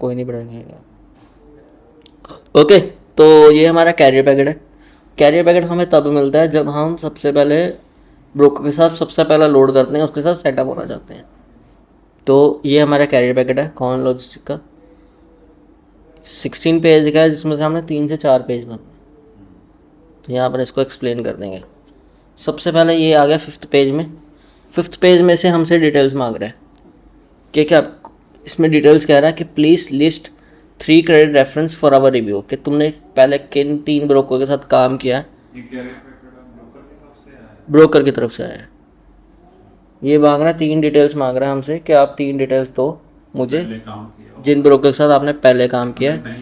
कोई नहीं बढ़ाएगा। ओके, तो ये हमारा कैरियर पैकेट है। कैरियर पैकेट हमें तब मिलता है जब हम सबसे पहले ब्रोकर के साथ सबसे पहला लोड करते हैं, उसके साथ सेटअप होना चाहते हैं। तो ये हमारा कैरियर पैकेट है कॉन लॉजिस्टिक का। 16 पेज का है, जिसमें से हमने 3 से 4 पेज भरने। तो यहाँ पर इसको एक्सप्लेन कर देंगे। सबसे पहले ये आ गया 5th पेज में। 5th पेज में से हमसे डिटेल्स मांग रहा है कि क्या इसमें डिटेल्स कह रहा है कि please list 3 credit reference for our review, कि तुमने पहले किन 3 ब्रोकर के साथ काम किया है। ब्रोकर की तरफ से आया है। ये मांग रहा है 3 डिटेल्स मांग रहा है हमसे कि आप 3 डिटेल्स दो मुझे जिन ब्रोकर के साथ आपने पहले काम किया है।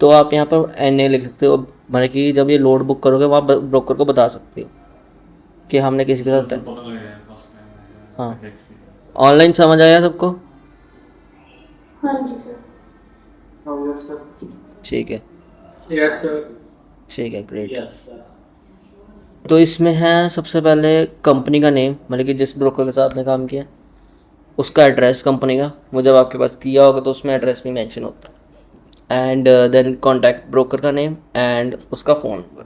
तो आप यहाँ पर NA लिख सकते हो, मतलब कि जब ये लोड बुक करोगे वहाँ ब्रोकर को बता सकते हो कि हमने किसी के साथ। हाँ, ऑनलाइन समझ आया सबको? हाँ जी सर। हाँ सर। ठीक है, यस सर। ठीक है, ग्रेट। Yes sir. तो इसमें है सबसे पहले कंपनी का नेम, मतलब कि जिस ब्रोकर के साथ आपने काम किया, उसका एड्रेस कंपनी का, वो जब आपके पास किया होगा तो उसमें एड्रेस भी मेंशन होता है। एंड देन कॉन्टैक्ट ब्रोकर का नेम एंड उसका फ़ोन नंबर।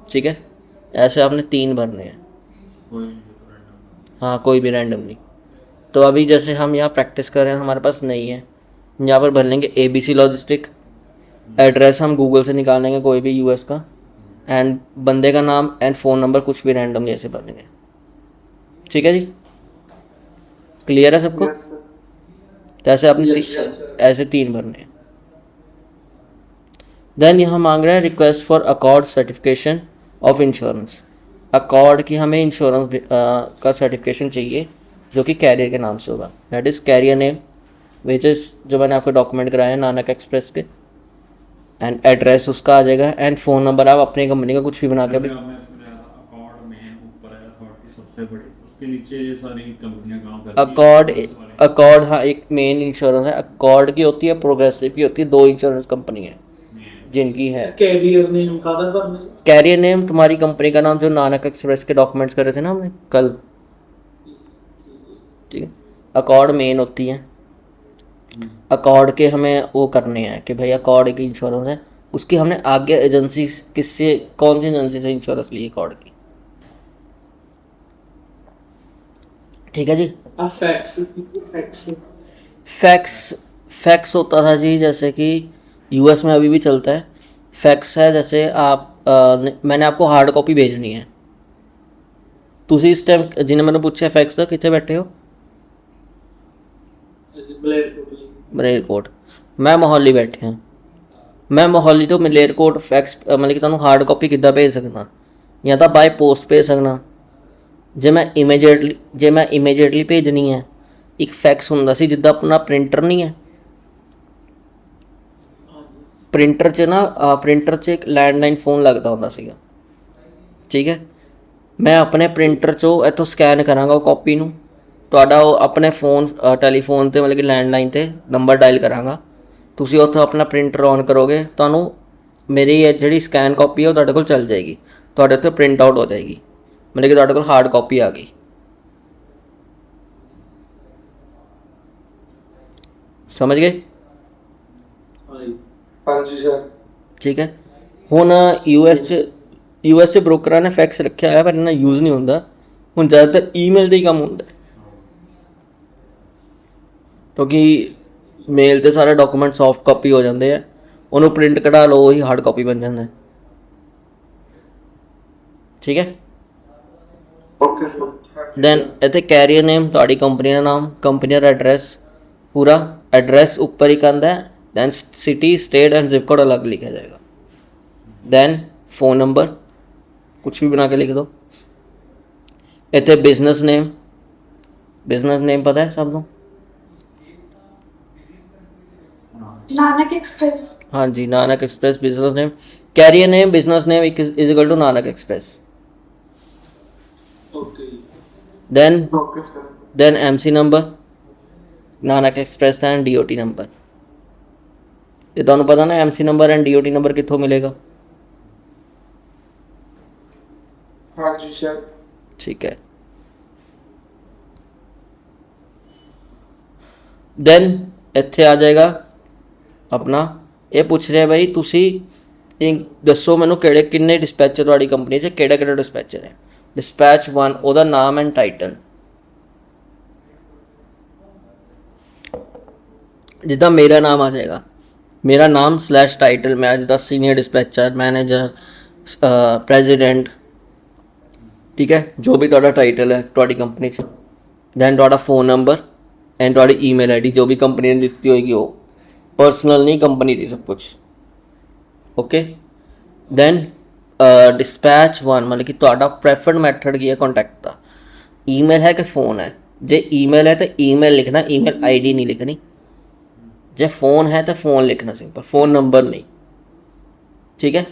ठीक है, ऐसे आपने 3 भरने हैं। हाँ, कोई भी रैंडम नहीं। तो अभी जैसे हम यहाँ प्रैक्टिस कर रहे हैं, हमारे पास नहीं है, यहाँ पर भर लेंगे ABC लॉजिस्टिक। एड्रेस हम गूगल से निकाल लेंगे कोई भी US का। एंड बंदे का नाम एंड फ़ोन नंबर कुछ भी रैंडम जैसे भर लेंगे। ठीक है जी, क्लियर है सबको? तो ऐसे आपने ऐसे 3 भरने हैं। देन यहाँ मांग रहा है request for accord certification of insurance. Accord की हमें इंश्योरेंस का सर्टिफिकेशन चाहिए जो कि कैरियर के नाम से होगा। That is carrier name which is, जो मैंने आपको डॉक्यूमेंट कराया है नानक एक्सप्रेस के। एंड एड्रेस उसका आ जाएगा एंड फ़ोन नंबर आप अपनी कंपनी का कुछ भी बना के भी। अकॉर्ड, अकॉर्ड हाँ एक मेन इंश्योरेंस है। अकॉर्ड की होती है, प्रोग्रेसिव की होती है, 2 इंश्योरेंस कंपनी है जिनकी है। कैरियर नेम कादा भरना है? कैरियर नेम तुम्हारी कंपनी का नाम, जो नानक एक्सप्रेस के डॉक्यूमेंट्स कर रहे थे ना हमने कल। ठीक है, अकॉर्ड मेन होती है। अकॉर्ड के हमें वो करने हैं कि भाई अकॉर्ड एक इंश्योरेंस है, उसकी हमने आगे एजेंसी किससे, कौन सी एजेंसी से इंश्योरेंस ली अकॉर्ड की। ठीक है जी। Fax fax. फैक्स, फैक्स होता था जी, जैसे कि US में अभी भी चलता है। फैक्स है जैसे आप मैंने आपको हार्ड कॉपी भेजनी है। तुसी इस टाइम जिन्हें मैंने पूछा फैक्स तो कितने बैठे हो? मलेरकोट। मैं मोहाली बैठे हैं। मैं मोहाली तो मलेरकोट फैक्स मतलब कि तुहानू हार्ड कॉपी किद्दां भेज सकदा, या तो बाय पोस्ट भेज सकना। जे मैं इमीजिएटली भेजनी है, एक फैक्स ਹੁੰਦਾ ਸੀ ਜਿੱਦਾਂ अपना प्रिंटर नहीं है, प्रिंटर 'ਚ ना प्रिंटर 'ਚ एक लैंडलाइन फ़ोन लगता ਹੁੰਦਾ ਸੀਗਾ। ठीक है, मैं अपने प्रिंटर 'ਚੋਂ ਇੱਥੋਂ ਸਕੈਨ ਕਰਾਂਗਾ ਉਹ ਕਾਪੀ ਨੂੰ, ਤੁਹਾਡਾ ਉਹ ਆਪਣੇ फ़ोन ਟੈਲੀਫੋਨ 'ਤੇ मतलब कि लैंडलाइन 'ਤੇ नंबर डायल करांगा, ਤੁਸੀਂ ਉੱਥੋਂ अपना प्रिंटर ऑन करोगे, ਤੁਹਾਨੂੰ मेरी ਇਹ ਜਿਹੜੀ ਸਕੈਨ ਕਾਪੀ ਹੈ ਉਹ ਤੁਹਾਡੇ ਕੋਲ ਚੱਲ ਜਾਏਗੀ, ਤੁਹਾਡੇ ਉੱਤੇ प्रिंट आउट हो जाएगी, मतलब कि ਤੁਹਾਡੇ ਕੋਲ हार्ड कॉपी आ गई। समझ गए? हाँ जी सर। ठीक है, ਹੁਣ US 'ਚ ਬ੍ਰੋਕਰਾਂ ਨੇ ਫੈਕਸ ਰੱਖਿਆ ਹੋਇਆ ਪਰ ਇਹਨਾਂ ਯੂਜ਼ ਨਹੀਂ ਹੁੰਦਾ। ਹੁਣ ਜ਼ਿਆਦਾਤਰ ਈਮੇਲ 'ਤੇ ਹੀ ਕੰਮ ਹੁੰਦਾ, ਕਿਉਂਕਿ ਮੇਲ 'ਤੇ ਸਾਰੇ ਡਾਕੂਮੈਂਟ ਸੌਫਟ ਕਾਪੀ ਹੋ ਜਾਂਦੇ ਆ, ਉਹਨੂੰ ਪ੍ਰਿੰਟ ਕਢਾ ਲਓ ਉਹੀ ਹਾਰਡ ਕਾਪੀ ਬਣ ਜਾਂਦਾ। ਠੀਕ ਹੈ। Okay sir. ਦੈਨ ਇੱਥੇ ਕੈਰੀਅਰ ਨੇਮ, ਤੁਹਾਡੀ ਕੰਪਨੀ ਦਾ ਨਾਮ, ਕੰਪਨੀ ਦਾ ਐਡਰੈਸ, पूरा एड्रेस ऊपर ही कहता है। Then city, state and zip code अलग लिखा जाएगा। दैन फ़ोन नंबर कुछ भी बना के लिख दो। इतने बिजनेस नेम पता है सब को? नानक एक्सप्रेस। हाँ जी, Nanak express business name. Carrier name business name is equal to Nanak express. Okay. Then okay sir. Then MC number, Nanak express and DOT number. ये तुहानू पता ना MC number and DOT number कितों मिलेगा? हाँ जी सर। ठीक है। देन ਇੱਥੇ ਆ ਜਾਏਗਾ ਆਪਣਾ, ਇਹ ਪੁੱਛ ਰਿਹਾ ਬਾਈ ਤੁਸੀਂ ਦੱਸੋ ਮੈਨੂੰ ਕਿੰਨੇ ਡਿਸਪੈਚਰ ਤੁਹਾਡੀ ਕੰਪਨੀ 'ਚ, ਕਿਹੜਾ ਡਿਸਪੈਚਰ ਹੈ। ਡਿਸਪੈਚ 1 ਉਹਦਾ ਨਾਮ ਐਂਡ ਟਾਈਟਲ, ਜਿੱਦਾਂ ਮੇਰਾ ਨਾਮ ਆ ਜਾਏਗਾ, ਮੇਰਾ ਨਾਮ / ਟਾਈਟਲ, ਮੈਂ ਜਿੱਦਾਂ ਸੀਨੀਅਰ ਡਿਸਪੈਚਰ, ਮੈਨੇਜਰ, ਪ੍ਰੈਜ਼ੀਡੈਂਟ, ਠੀਕ ਹੈ, ਜੋ ਵੀ ਤੁਹਾਡਾ ਟਾਈਟਲ ਹੈ ਤੁਹਾਡੀ ਕੰਪਨੀ 'ਚ। ਦੈਨ ਤੁਹਾਡਾ फ़ोन नंबर ਐਂਡ ਤੁਹਾਡੀ ईमेल ID, ਜੋ ਵੀ ਕੰਪਨੀ ਨੇ ਦਿੱਤੀ ਹੋਏਗੀ ਉਹ, ਪਰਸਨਲ ਨਹੀਂ, ਕੰਪਨੀ ਦੀ ਸਭ ਕੁਛ। ਓਕੇ, ਦੈਨ ਡਿਸਪੈਚ 1 ਮਤਲਬ ਕਿ ਤੁਹਾਡਾ ਪ੍ਰੈਫਰਡ ਮੈਥਡ ਕੀ ਹੈ ਕੰਟੈਕਟ ਦਾ, ईमेल ਹੈ ਕਿ फ़ोन ਹੈ। ਜੇ ईमेल ਹੈ ਤਾਂ ईमेल ਲਿਖਣਾ, ईमेल ID ਨਹੀਂ ਲਿਖਣੀ। ਜੇ फ़ोन है तो फ़ोन लिखना सिंपल, फ़ोन नंबर नहीं, ठीक है।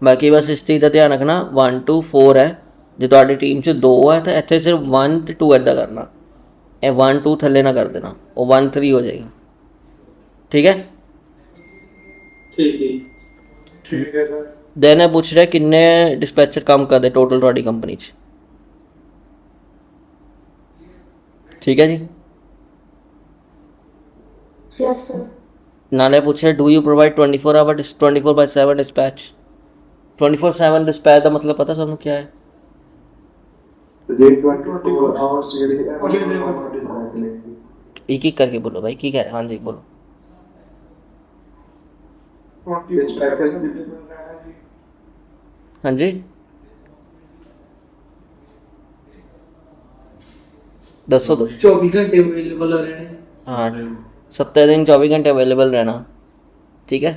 बाकी बस इस चीज़ का ध्यान रखना, 1 to 4 है, जो ਤੁਹਾਡੀ टीम 'ਚ 2 है तो इतने सिर्फ 1 ਤੇ 2 ਇੱਦਾਂ ਕਰਨਾ, ਇਹ 1 2 ਥੱਲੇ ਨਾ ਕਰ ਦੇਣਾ, ਉਹ 1 3 ਹੋ ਜਾਏਗਾ, ठीक है। ठीक है सर। ਦੈਨ ਇਹ ਪੁੱਛ ਰਿਹਾ ਕਿੰਨੇ ਡਿਸਪੈਚਰ ਕੰਮ ਕਰਦੇ ਟੋਟਲ ਤੁਹਾਡੀ ਕੰਪਨੀ 'ਚ, ठीक है जी। Yes sir. नाले पूछे do you provide 24 hour 24/7 dispatch. 24/7 dispatch का मतलब पता सबको क्या है? ये 24 आवर्स एक एक करके बोलो भाई, की कह रहे? हाँ जी बोलो। हाँ जी दसो तो। 24 घंटे अवेलेबल रहने। हाँ 7 दिन 24 घंटे अवेलेबल रहना, ठीक है।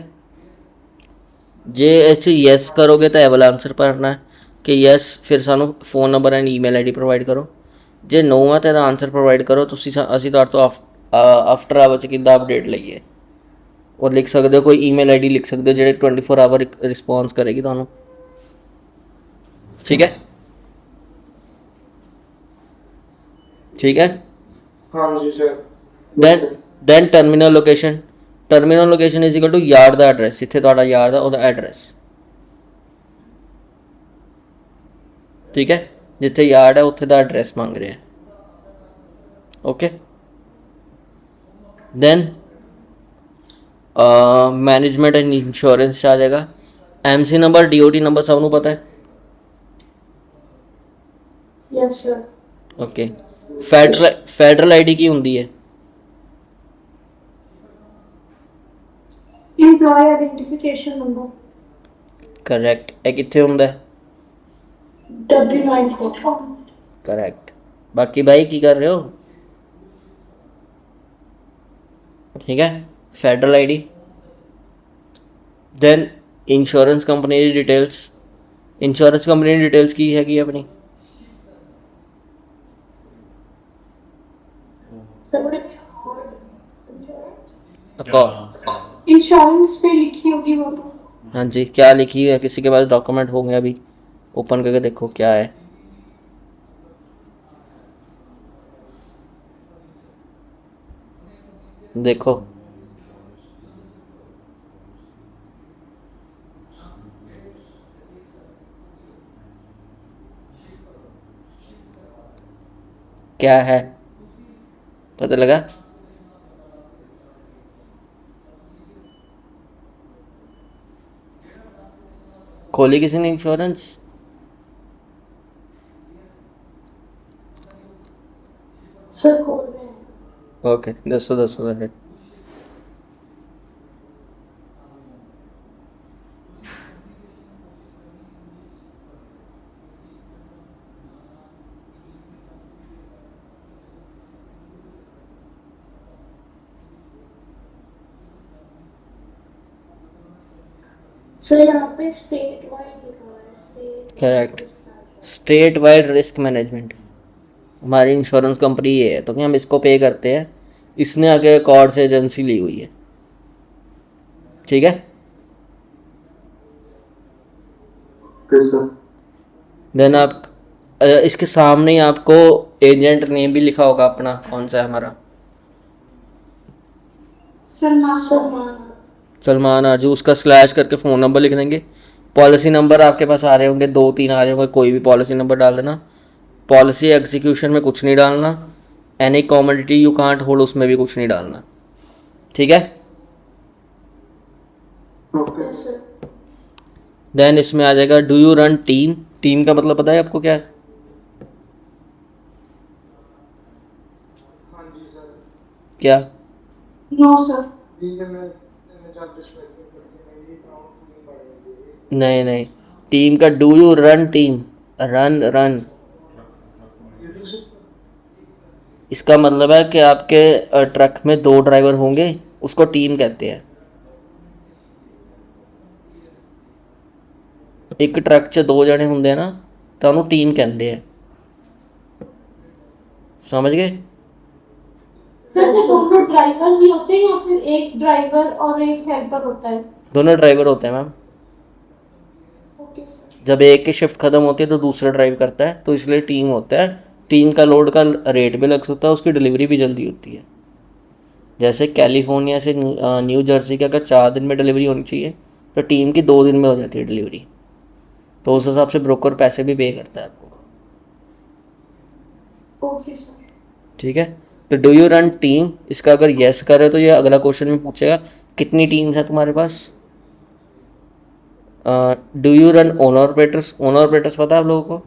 जे ऐसे यस करोगे तो एवल आंसर भरना है कि यस, फिर सानू phone number and email ID provide करो। जे नो है तो आंसर प्रोवाइड करो। तुसी असी तुहाडे तो आफ्टर आवर च किद्दां अपडेट लईए, और लिख सकते हो कोई ईमेल ID लिख सकते हो जेह्ड़े 24 आवर रिस्पॉन्स करेगी तुहानू, ठीक है। ठीक है। हाँ जी सर। then terminal location is equal to yard ਦਾ ਐਡਰੈਸ, ਜਿੱਥੇ ਤੁਹਾਡਾ ਯਾਰਡ ਦਾ ਉਹਦਾ ਐਡਰੈਸ, ਠੀਕ ਹੈ। ਜਿੱਥੇ ਯਾਰਡ ਹੈ ਉੱਥੇ ਦਾ ਐਡਰੈਸ ਮੰਗ ਰਿਹਾ, okay. then management and insurance ਆ ਜਾਏਗਾ। MC ਨੰਬਰ, DOT ਨੰਬਰ ਸਭ ਨੂੰ ਪਤਾ ਹੈ, yes sir. Okay. Federal ID ਕੀ ਹੁੰਦੀ ਹੈ? Employ identification number. ਕਰੈਕਟ। ਇਹ ਕਿੱਥੇ ਹੁੰਦਾ ਹੈ? W9 correct. ਬਾਕੀ ਭਾਈ ਕੀ ਕਰ ਰਹੇ ਹੋ? ठीक है, federal ID। Then insurance company की डिटेल्स, इंश्योरेंस कंपनी की डिटेल्स की हैगी अपनी, इंश्योरेंस पे लिखी होगी वो तो। हाँ जी, क्या लिखी है? किसी के पास डॉक्यूमेंट होंगे, अभी ओपन करके देखो क्या है। देखो क्या है, पता लगा? खोली किसी ने इंश्योरेंस? सर खोल रहे हैं। ओके, दसो दसो सर। सर यहाँ पे स्टेट वाइड लिखा है। Correct, state wide risk management हमारी इंश्योरेंस कंपनी ये है, तो क्या हम इसको पे करते हैं, इसने आगे एक और से एजेंसी ली हुई है, ठीक है। देन आप इसके सामने ही आपको एजेंट नेम भी लिखा होगा अपना, कौन सा है हमारा? सलमान आजू। उसका स्लैश करके फ़ोन नंबर लिख देंगे। पॉलिसी नंबर आपके पास आ रहे होंगे, 2 3 आ रहे होंगे, कोई भी पॉलिसी नंबर डाल देना। पॉलिसी एग्जीक्यूशन में कुछ नहीं डालना, any commodity you can't hold उसमें भी कुछ नहीं डालना, ठीक है। Yes, sir. देन इसमें आ जाएगा do you run team. Team का मतलब पता है आपको क्या है? क्या? No, sir. नहीं नहीं, टीम का do you run team, run run, इसका मतलब है कि आपके ट्रक में 2 ड्राइवर होंगे, उसको टीम कहते हैं। एक ट्रक 'ਚ 2 जने होंगे ना तो उन्होंने टीम कहते हैं। समझ गए? सर वो दोनों ड्राइवर्स ही होते हैं या फिर एक ड्राइवर और एक हेल्पर होता है? दोनों ड्राइवर होते हैं मैम। Okay sir. जब एक की शिफ्ट ख़त्म होती है तो दूसरा ड्राइव करता है, तो इसलिए टीम होता है। टीम का लोड का रेट भी लग सकता है, उसकी डिलीवरी भी जल्दी होती है। जैसे कैलिफोर्निया से न्यू जर्सी की अगर 4 दिन में डिलीवरी होनी चाहिए तो टीम की 2 दिन में हो जाती है डिलीवरी। तो उस हिसाब से ब्रोकर पैसे भी पे करता है आपको। Okay sir. ठीक है। तो डू यू रन टीम, इसका अगर येस करे तो ये अगला क्वेश्चन में पूछेगा कितनी टीम्स है तुम्हारे पास। Do you run owner operators. Owner operators पता है आप लोगों को?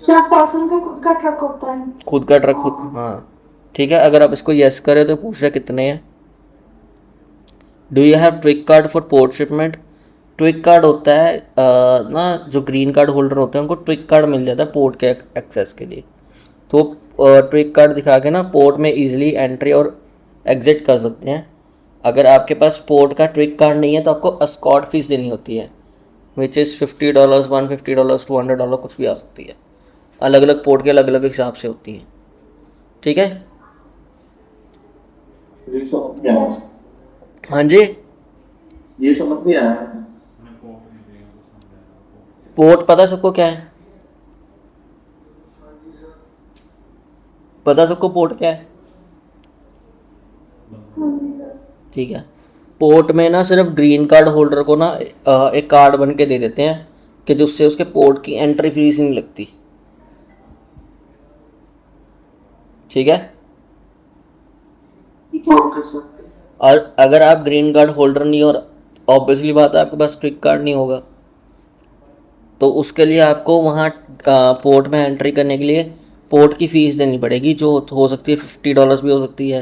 चार पर्सन का खुद का ट्रक होता है। खुद का ट्रक खुद, हाँ। ठीक है, अगर आप इसको येस करें तो पूछ रहे कितने हैं। Do you have tweak card for port shipment. Tweak card होता है ना, जो ग्रीन कार्ड होल्डर होते हैं उनको ट्विक कार्ड मिल जाता है पोर्ट के एक्सेस के लिए। तो ट्विक कार्ड दिखा के ना पोर्ट में इजीली एंट्री और एग्जिट कर सकते हैं। अगर आपके पास पोर्ट का ट्विक कार्ड नहीं है तो आपको एस्कॉर्ट फीस देनी होती है, विच इज़ $50, $150, $200, कुछ भी आ सकती है। अलग अलग पोर्ट के अलग अलग हिसाब से होती है। ठीक है। Yes. हाँ जी। ये समझ में आया। पोर्ट पता सबको क्या है? पता सबको पोर्ट क्या है? ठीक है। पोर्ट में ना सिर्फ ग्रीन कार्ड होल्डर को ना एक कार्ड बन के दे देते हैं कि जिससे उसके पोर्ट की एंट्री फीस नहीं लगती। ठीक है। Okay sir. और अगर आप ग्रीन कार्ड होल्डर नहीं और ऑब्वियसली बात है आपके पास ट्विक कार्ड नहीं होगा, तो उसके लिए आपको वहाँ पोर्ट में एंट्री करने के लिए पोर्ट की फ़ीस देनी पड़ेगी, जो हो सकती है $50 भी हो सकती है,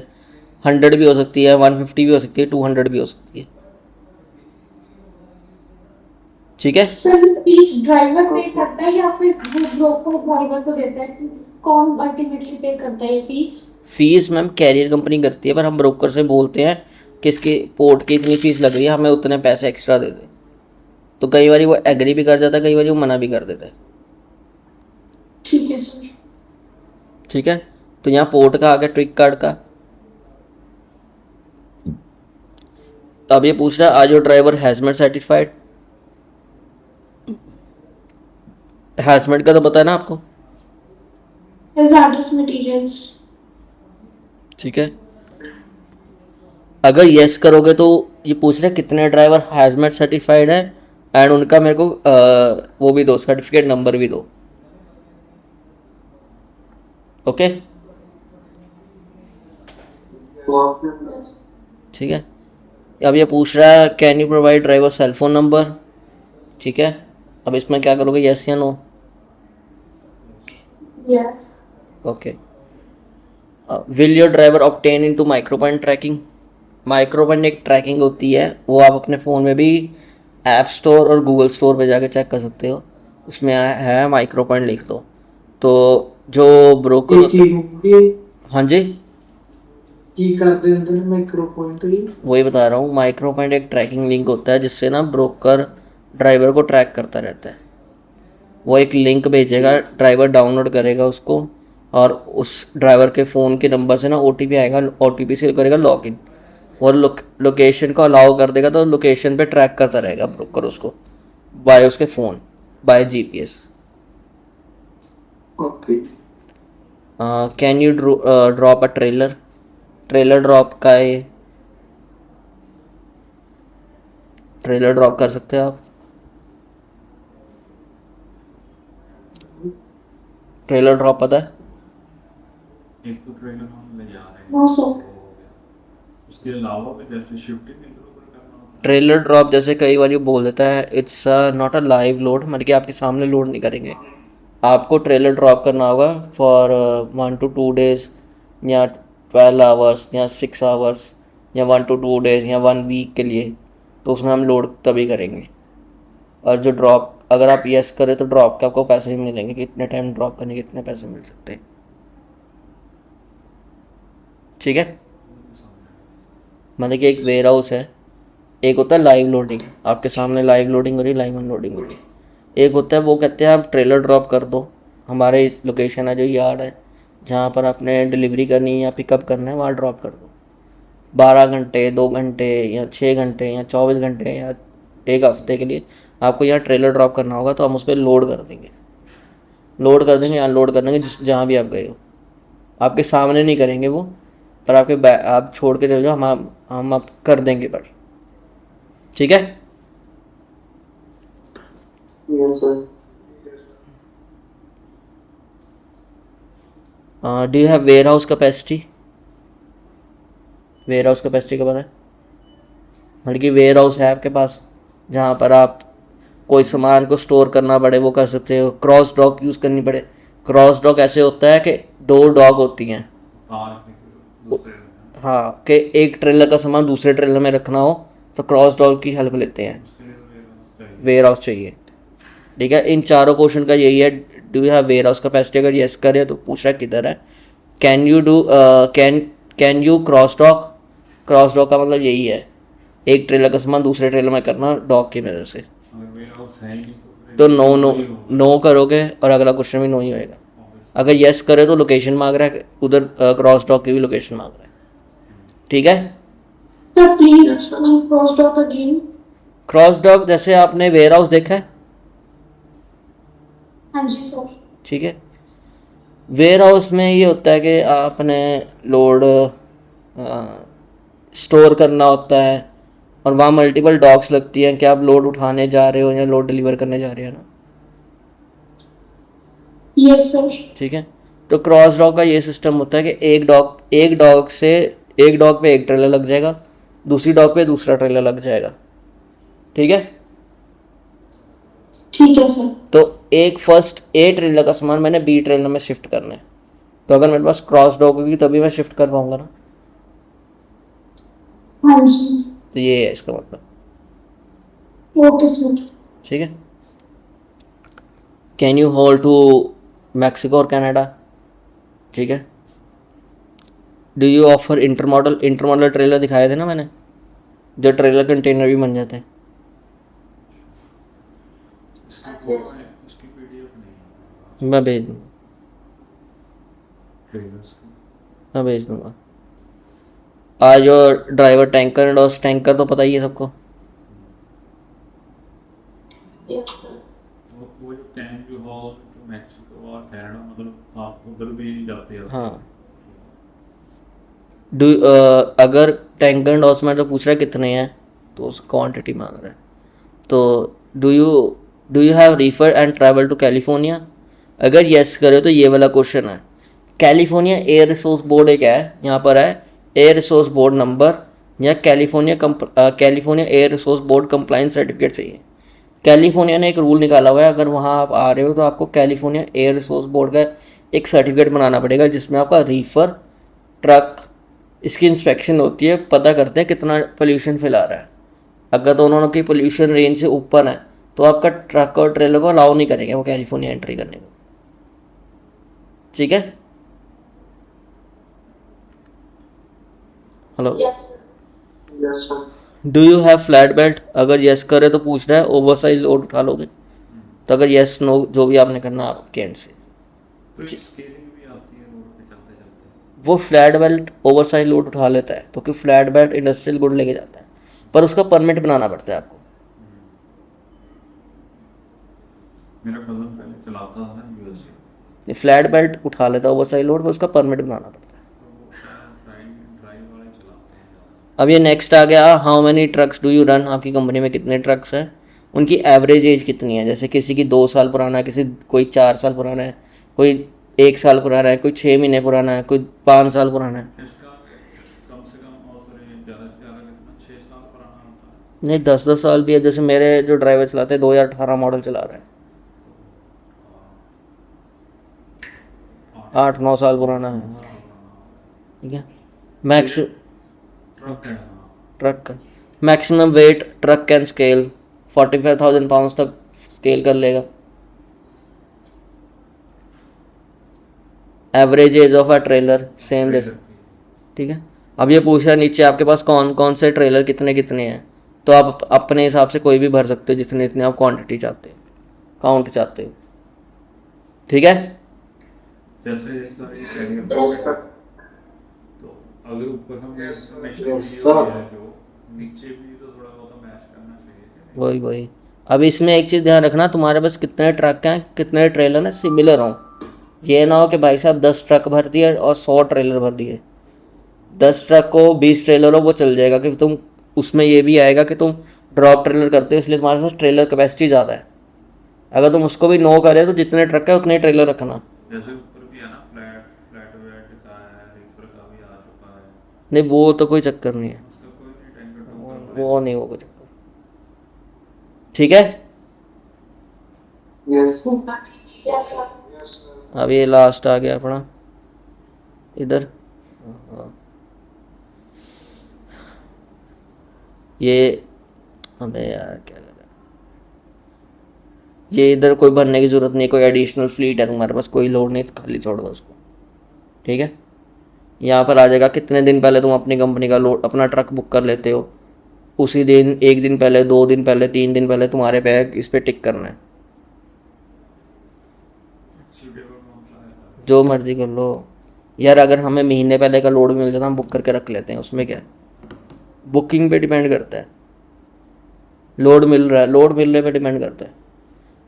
100 भी हो सकती है, 150 भी हो सकती है, 200 भी हो सकती है। ठीक है। सर फीस ड्राइवर पे करता है या फिर वो ब्रोकर ड्राइवर को देता है? कौन अल्टीमेटली पे करता है ये fees? Fees ma'am carrier company करती है, पर हम ब्रोकर से बोलते हैं कि इसकी पोर्ट की इतनी फ़ीस लग रही है, हमें उतने पैसे एक्स्ट्रा दे दें। तो कई बार वो एग्री भी कर जाता है, कई बार वो मना भी कर देता है। ठीक है सर। ठीक है। तो यहाँ पोर्ट का आ गया, ट्विक कार्ड का। अब ये पूछ रहा है आज your driver hazmat certified. Hazmat का तो पता है ना आपको? Hazards materials. ठीक है। अगर येस करोगे तो ये पूछ रहे कितने ड्राइवर हैजमेट सर्टिफाइड है, एंड उनका मेरे को वो भी दो, सर्टिफिकेट नंबर भी दो। ओके। ठीक है। अब ये पूछ रहा है can you provide driver cell phone number. ठीक है। अब इसमें क्या करोगे, येस या no? Yes. Okay. Will your driver obtain into Micropoint tracking. Micropoint एक ट्रैकिंग होती है, वो आप अपने फ़ोन में भी ऐप स्टोर और गूगल स्टोर पे जाके चेक कर सकते हो। उसमें है माइक्रोपॉइंट, लिख दो। तो जो ब्रोकर होता, हाँ जी, की करते अंदर माइक्रो पॉइंट ही वही बता रहा हूँ। माइक्रोपॉइंट एक ट्रैकिंग लिंक होता है जिससे ना ब्रोकर ड्राइवर को ट्रैक करता रहता है। वो एक लिंक भेजेगा, ड्राइवर डाउनलोड करेगा उसको, और उस ड्राइवर के फ़ोन के नंबर से ना OTP आएगा, OTP से करेगा लॉगिन, और लोकेशन को अलाउ कर देगा, तो लोकेशन पे ट्रैक करता रहेगा ब्रोकर उसको बाय उसके phone, by GPS। Okay. Can you drop a trailer. Trailer drop का है, ट्रेलर ड्रॉप कर सकते हो आप। ट्रेलर ड्रॉप पता है? एक तो ट्रेलर हम ले जा रहे हैं नो सर। वो हो गया। इसके अलावा भी जैसे शिफ्टिंग इधर उधर करना होता ट्रेलर ड्रॉप जैसे कई बार ये बोल देता है it's not a live load, मतलब कि आपके सामने लोड नहीं करेंगे। आपको ट्रेलर ड्रॉप करना होगा फॉर 1 to 2 days या 12 आवर्स या 6 आवर्स या 1 to 2 days या 1 वीक के लिए, तो उसमें हम लोड तभी करेंगे। और जो ड्रॉप अगर आप यस करें तो ड्रॉप के आपको पैसे भी मिलेंगे कि इतने टाइम ड्रॉप करने के इतने पैसे मिल सकते हैं। ठीक है, मतलब कि एक वेयर हाउस है, एक होता है लाइव लोडिंग, आपके सामने लाइव लोडिंग हो रही, लाइव अनलोडिंग हो रही। एक होता है वो कहते हैं आप ट्रेलर ड्रॉप कर दो, हमारे लोकेशन है जो यार्ड है जहाँ पर आपने डिलीवरी करनी है या पिकअप करना है वहाँ ड्रॉप कर दो। 12 घंटे 2 घंटे या 6 घंटे या 24 घंटे या एक हफ्ते के लिए आपको यहाँ ट्रेलर ड्रॉप करना होगा, तो हम उस पर लोड कर देंगे, अनलोड कर देंगे जहाँ भी आप गए हो। आपके सामने नहीं करेंगे वो, पर आपके आप छोड़ के चले जाओ, हम आप कर देंगे पर। ठीक है, yes sir. Do you have warehouse capacity? Warehouse capacity का पता है, मतलब कि वेयर हाउस है आपके पास जहाँ पर आप कोई सामान को स्टोर करना पड़े वो कर सकते हो। क्रॉस डॉक यूज़ करनी पड़े, क्रॉस डॉक ऐसे होता है कि 2 डॉग होती हैं, तार के दूसरे में, हाँ, कि एक ट्रेलर का सामान दूसरे ट्रेलर में रखना हो तो क्रॉस डॉग की हेल्प लेते हैं, उसके लिए चाहिए। वेयर हाउस चाहिए। ठीक है, इन चारों क्वेश्चन का यही है, do you have warehouse capacity? अगर यस करे तो पूछ रहा है किधर है। Can you do can you cross dock? Cross dock का मतलब यही है, एक ट्रेलर का सामान दूसरे ट्रेलर में करना डॉक की मदद से। अगर वेयर हाउस है ही नहीं तो नो करोगे और अगला क्वेश्चन भी नो ही होएगा। अगर यस करे तो लोकेशन मांग रहा है, उधर क्रॉस डॉक की भी लोकेशन मांग रहा है। ठीक है, sir please explain cross dock again. Cross dock जैसे आपने वेयर हाउस देखा है, हाँ जी सर। ठीक है, वेयर हाउस में ये होता है कि आपने लोड स्टोर करना होता है और वहाँ मल्टीपल डॉग्स लगती हैं कि आप लोड उठाने जा रहे हो या लोड डिलीवर करने जा रहे हो ना। Yes sir. ठीक है, तो क्रॉस डॉग का ये सिस्टम होता है कि एक डॉग पे एक ट्रेलर लग जाएगा, दूसरी डॉग पे दूसरा ट्रेलर लग जाएगा। ठीक है, ठीक है सर। तो एक फर्स्ट ए ट्रेलर का सामान मैंने बी ट्रेलर में शिफ्ट करना है, तो अगर मेरे पास क्रॉस डॉग होगी तभी मैं शिफ्ट कर पाऊंगा ना। हाँ जी। तो ये है इसका मतलब। Okay sir. ठीक है, can you hold to Mexico और कनाडा? ठीक है, do you offer intermodal trailer दिखाए थे ना मैंने, जो ट्रेलर कंटेनर भी बन जाते हैं। इसकी पीडीएफ नहीं मैं भेज दूँगा, ट्रेलर्स की। मैं भेज दूँगा। आज और ड्राइवर टैंकर एंड और टैंकर तो पता ही है सबको। वो जो can you haul to Mexico और कनाडा, मतलब आप उधर भी जाते हो? हाँ, अगर टैंकर एंड ऑस में तो पूछ रहा है कितने हैं, तो उस क्वांटिटी मांग रहा है। तो do you have reefer and travel to California? अगर यस करे तो ये वाला क्वेश्चन है। कैलिफोर्निया एयर रिसोर्स बोर्ड एक है, यहाँ पर है एयर रिसोर्स बोर्ड नंबर या California air resource board compliance certificate चाहिए। कैलिफोर्निया ने एक रूल निकाला हुआ है, अगर वहाँ आप आ रहे हो तो आपको कैलिफोर्निया एयर रिसोर्स बोर्ड का एक सर्टिफिकेट बनाना पड़ेगा, जिसमें आपका रीफर ट्रक इसकी इंस्पेक्शन होती है, पता करते हैं कितना पोल्यूशन फैला रहा है। अगर दोनों की पोल्यूशन रेंज से ऊपर है तो आपका ट्रक और ट्रेलर को अलाउ नहीं करेंगे वो कैलिफोर्निया एंट्री करने को। ठीक है, hello, yes sir. Do you have flat belt? अगर यस करे तो पूछ रहा है ओवर साइज लोड उठा लोगे? तो अगर यस नो जो भी आपने करना आपके एंड से। तो एक स्केलिंग भी आती है रोड पे चलते चलते। वो flat belt over size load उठा लेता है, तो कि फ्लैट बेल्ट इंडस्ट्रियल गुड लेके जाता है, पर उसका परमिट बनाना पड़ता है आपको। मेरा कजन पहले चलाता था ना यूएसए, फ्लैट बेल्ट उठा लेता है ओवर साइज लोड, पर उसका परमिट बनाना पड़ता है। तो वो शायद ड्राइव वाले चलाते हैं ज़्यादा। अब ये नेक्स्ट आ गया, how many trucks do you run? आपकी कंपनी में कितने ट्रक्स हैं, उनकी एवरेज एज कितनी है? जैसे किसी की 2 साल पुराना है, कोई 4 साल पुराना है, कोई 1 साल पुराना है, कोई 6 महीने पुराना है, कोई 5 साल पुराना है। इसका कम से कम सॉरी ज़्यादा से ज़्यादा कितना 6 साल पुराना होता है? नहीं 10-10 साल भी है, जैसे मेरे जो ड्राइवर चलाते हैं 2018 मॉडल चला रहे हैं, 8-9 साल पुराना है। ठीक है। मैक्स ट्रक है हाँ। ट्रक का maximum weight truck can scale 45,000 pound तक स्केल कर लेगा। Average age of a trailer same जैसे। ठीक है। अब ये पूछ रहा है नीचे आपके पास कौन कौन से ट्रेलर कितने कितने हैं, तो आप अपने हिसाब से कोई भी भर सकते हो जितने जितने आप क्वांटिटी चाहते हो, काउंट चाहते हो। ठीक है। जैसे सर ये कह रही है तो अगर ऊपर हम जो नीचे भी तो थोड़ा बहुत मैच करना चाहिए। वही अब इसमें एक चीज़ ध्यान रखना, तुम्हारे पास कितने ट्रक हैं कितने ट्रेलर हैं सिमिलर हों। ये ना हो कि भाई साहब 10 ट्रक भर दिए और 100 ट्रेलर भर दिए। 10 ट्रक को 20 ट्रेलर हो वो चल जाएगा, कि तुम उसमें ये भी आएगा कि तुम ड्रॉप ट्रेलर करते हो इसलिए तुम्हारे पास ट्रेलर कैपेसिटी ज़्यादा है। अगर तुम उसको भी नो करे तो जितने ट्रक है उतने ही ट्रेलर रखना। जैसे ऊपर भी है ना फ्लैट वेट का है, रीपर का भी आ चुका है, नहीं वो तो कोई चक्कर नहीं है, उसका कोई नहीं टैंकर वो नहीं वो कोई चक्कर। ठीक है। यस अब ये लास्ट आ गया अपना इधर। हाँ। ये अबे यार क्या कर रहा है, ये इधर कोई भरने की ज़रूरत नहीं, कोई एडिशनल फ्लीट है तुम्हारे पास, कोई लोड नहीं, तो खाली छोड़ दो उसको। ठीक है। यहाँ पर आ जाएगा कितने दिन पहले तुम अपनी कंपनी का लोड अपना ट्रक बुक कर लेते हो, उसी दिन 1 दिन पहले 2 दिन पहले 3 दिन पहले तुम्हारे पे इस पर टिक करना है। जो मर्जी कर लो यार, अगर हमें महीने पहले का लोड मिल जाता हम बुक करके रख लेते हैं, उसमें क्या है, बुकिंग पे डिपेंड करता है। लोड मिल रहा है, लोड मिलने पे डिपेंड करता है।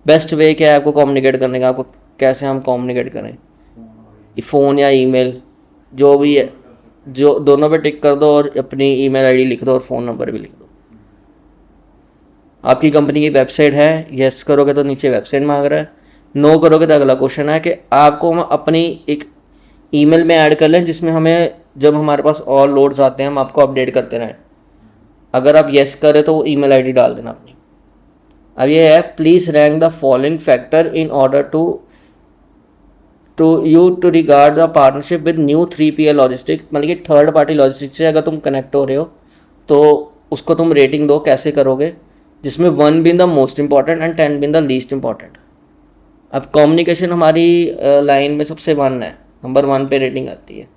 बेस्ट वे क्या है आपको कम्युनिकेट करने का, आपको कैसे हम कम्युनिकेट करें, फ़ोन या ईमेल जो भी है, जो दोनों पे टिक कर दो और अपनी ईमेल आईडी लिख दो और फ़ोन नंबर भी लिख दो। आपकी कंपनी की वेबसाइट है, यस करोगे तो नीचे वेबसाइट मांग रहा है, नो करोगे तो अगला क्वेश्चन है कि आपको हम अपनी एक ईमेल में ऐड कर लें जिसमें हमें जब हमारे पास और लोड्स आते हैं हम आपको अपडेट करते रहें। अगर आप येस करें तो ईमेल आईडी डाल देना अपनी। अब ये है please rank the following factor in order to regard the partnership with new 3PL logistic, मतलब कि थर्ड पार्टी लॉजिस्टिक से अगर तुम कनेक्ट हो रहे हो तो उसको तुम रेटिंग दो, कैसे करोगे, जिसमें 1 being the most important and 10 being the least important. अब कम्युनिकेशन हमारी लाइन में सबसे 1 है, नंबर 1 पे रेटिंग आती है।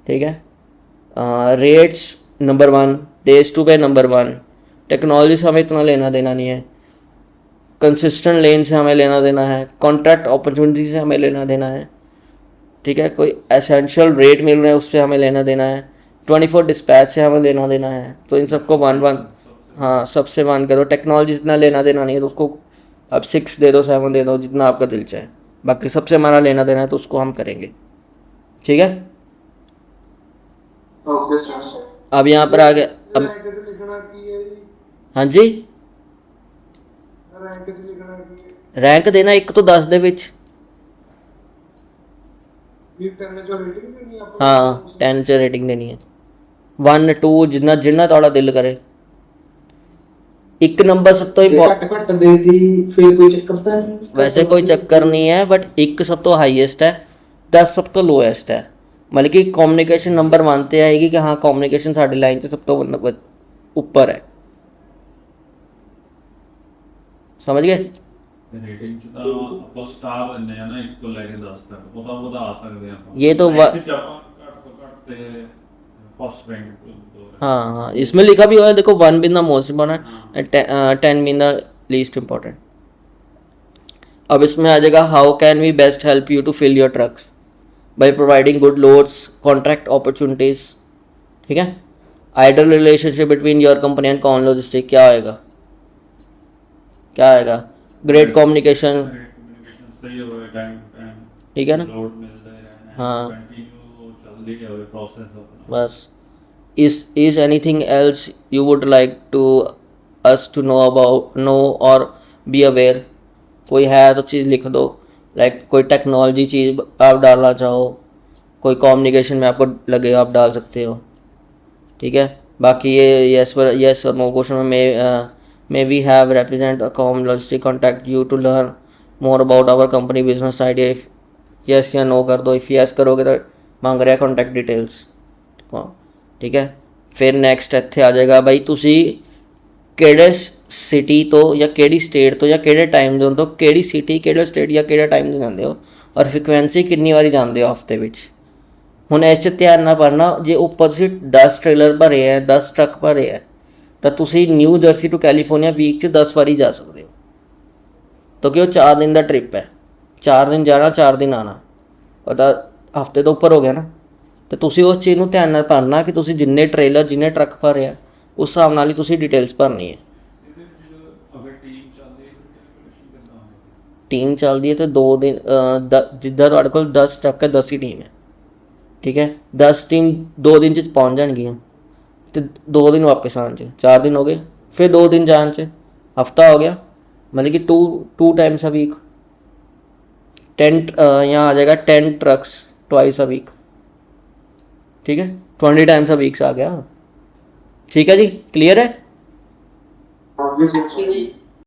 ठीक है। रेट्स नंबर 1, डेज 2 पे नंबर 1, टेक्नोलॉजी से हमें इतना लेना देना नहीं है, कंसिस्टेंट लेन से हमें लेना देना है, कॉन्ट्रैक्ट अपॉर्चुनिटी से हमें लेना देना है। ठीक है। कोई एसेंशियल रेट मिल रहा है उससे हमें लेना देना है, 24 डिस्पैच से हमें लेना देना है। तो इन सबको 1-1 हाँ सबसे 1 करो। टेक्नोलॉजी जितना लेना देना नहीं है तो उसको अब 6 दे दो, 7 दे दो, जितना आपका दिल चाहे। बाकी सबसे हमारा लेना देना है तो उसको हम करेंगे। ठीक है। Okay sir. अब यहाँ पर आ गया अब, रैंक ਤੇ ਲਿਖਣਾ ਕੀ ਹੈ ਜੀ? हाँ जी ਰੈਂਕ ਤੇ ਲਿਖਣਾ ਕੀ ਹੈ? रैंक देना 1 ਤੋਂ 10 ਦੇ ਵਿੱਚ। ਵੀ 10 ਜੋ ਰੇਟਿੰਗ ਦੇਣੀ ਆਪਾਂ हाँ 10 ਚ रेटिंग देनी है, 1 2 जितना जितना ਤੁਹਾਡਾ ਦਿਲ करे। 1 नंबर सब तो ਘੱਟ ਘੱਟ ਦੇ ਦੀ ਫਿਰ ਕੋਈ ਚੱਕਰ ਤਾਂ ਨਹੀਂ? वैसे कोई चक्कर नहीं है, बट 1 सब तो हाईएस्ट है, 10 सब तो लोएस्ट है। मतलब कि कम्युनिकेशन नंबर 1 ਤੇ आएगी कि हाँ कम्युनिकेशन साड़ी लाइन से सब तो ऊपर है। समझ गए। रेटिंग ਚ ਤਾਂ ਆਪਾਂ ਸਟਾਰ ਦਿੰਦੇ ਆ ਨਾ 1 ਤੋਂ ਲੈ ਕੇ 10 ਤੱਕ, ਉਹ ਤਾਂ ਵਧਾ ਸਕਦੇ ਆ ਆਪਾਂ। ये तो Rank ਚ ਆਪਾਂ ਘੱਟ ਤੋਂ ਘੱਟ ਤੇ फर्स्ट रैंक हाँ हाँ इसमें लिखा भी हुआ है देखो, 1 being the most important, 10 being the least important. अब इसमें आ जाएगा how can we best help you to fill your trucks by providing good loads, contract opportunities. ठीक है। Ideal relationship between your company and con logistic, क्या आएगा, क्या आएगा, ग्रेट कम्युनिकेशन। कम्युनिकेशन सही होवे, टाइम टू टाइम ठीक है ना। लोड मिलता ही रहना है, हाँ। कंटिन्यू चलती होवे प्रोसेस अपना। बस is anything else you would like to us to know or be aware। कोई है तो चीज़ लिख दो, लाइक कोई टेक्नोलॉजी चीज़ आप डालना चाहो, कोई कम्युनिकेशन में आपको लगे आप डाल सकते हो। ठीक है। बाकी ये यस और नो क्वेश्चन में may we have represent com logistic contact you to learn more about our company business idea. If yes या नो कर दो। इफ़ यस करोगे तो मांग रहा कॉन्टैक्ट डिटेल्स। ठीक है। फिर नैक्सट इत्थे आ जाएगा बई तुसी ਕਿਹੜੇ ਸਿਟੀ ਤੋਂ ਜਾਂ ਕਿਹੜੀ ਸਟੇਟ ਤੋਂ ਜਾਂ ਕਿਹੜੇ ਟਾਈਮ ਜ਼ੋਨ ਤੋਂ ਕਿਹੜੀ ਸਿਟੀ ਕਿਹੜੇ ਸਟੇਟ ਜਾਂ ਕਿਹੜੇ ਟਾਈਮ 'ਤੇ ਜਾਂਦੇ ਹੋ ਔਰ ਫ੍ਰੀਕੁਐਂਸੀ ਕਿੰਨੀ ਵਾਰੀ ਜਾਂਦੇ ਹੋ ਹਫਤੇ ਵਿੱਚ। ਹੁਣ ਇਸ 'ਚ ਧਿਆਨ ਨਾਲ ਪੜਨਾ, ਜੇ ਉੱਪਰ ਤੁਸੀਂ 10 ਟ੍ਰੇਲਰ ਭਰੇ ਹੈ 10 ਟਰੱਕ ਭਰੇ ਹੈ ਤਾਂ ਤੁਸੀਂ New Jersey to California week 'ਚ 10 ਵਾਰੀ ਜਾ ਸਕਦੇ ਹੋ ਕਿਉਂਕਿ ਉਹ 4 ਦਿਨ ਦਾ ਟ੍ਰਿਪ ਹੈ। 4 ਦਿਨ ਜਾਣਾ 4 ਦਿਨ ਆਉਣਾ, ਉਹਦਾ ਹਫਤੇ ਤੋਂ ਉੱਪਰ ਹੋ ਗਿਆ ਨਾ। ਅਤੇ ਤੁਸੀਂ ਉਸ ਚੀਜ਼ ਨੂੰ ਧਿਆਨ ਨਾਲ ਭਰਨਾ ਕਿ ਤੁਸੀਂ ਜਿੰਨੇ ਟ੍ਰੇਲਰ ਜਿੰਨੇ ਟਰੱਕ ਭਰੇ ਆ ਉਸ ਹਿਸਾਬ ਨਾਲ ਹੀ ਤੁਸੀਂ ਡਿਟੇਲਸ ਭਰਨੀ ਹੈ। ਇਹਦੇ ਵਿੱਚ ਅਗਰ ਟੀਮ ਚੱਲਦੀ ਹੈ ਫਿਰ ਕੈਲਕੂਲੇਸ਼ਨ ਕਿੱਦਾਂ ਹੋਵੇਗੀ? ਟੀਮ ਚੱਲਦੀ ਹੈ ਤਾਂ 2 ਦਿਨ ਜਿੱਦਾਂ ਤੁਹਾਡੇ ਕੋਲ 10 ਟਰੱਕ ਹੈ 10 ਹੀ ਟੀਮ ਹੈ। ਠੀਕ ਹੈ। 10 ਟੀਮ 2 ਦਿਨ 'ਚ ਪਹੁੰਚ ਜਾਣਗੀਆਂ ਅਤੇ 2 ਦਿਨ ਵਾਪਸ ਆਉਣ 'ਚ 4 ਦਿਨ ਹੋ ਗਏ। ਫਿਰ 2 ਦਿਨ ਜਾਣ 'ਚ ਹਫਤਾ ਹੋ ਗਿਆ, मतलब कि टू टाइम्स अ वीक 10 यहाँ आ जाएगा 10 ट्रक्स ट्वाइस अ वीक। ठीक है, 20 टाइम्स अ वीक्स आ गया। ठीक है जी, क्लियर है? हाँ जी सर।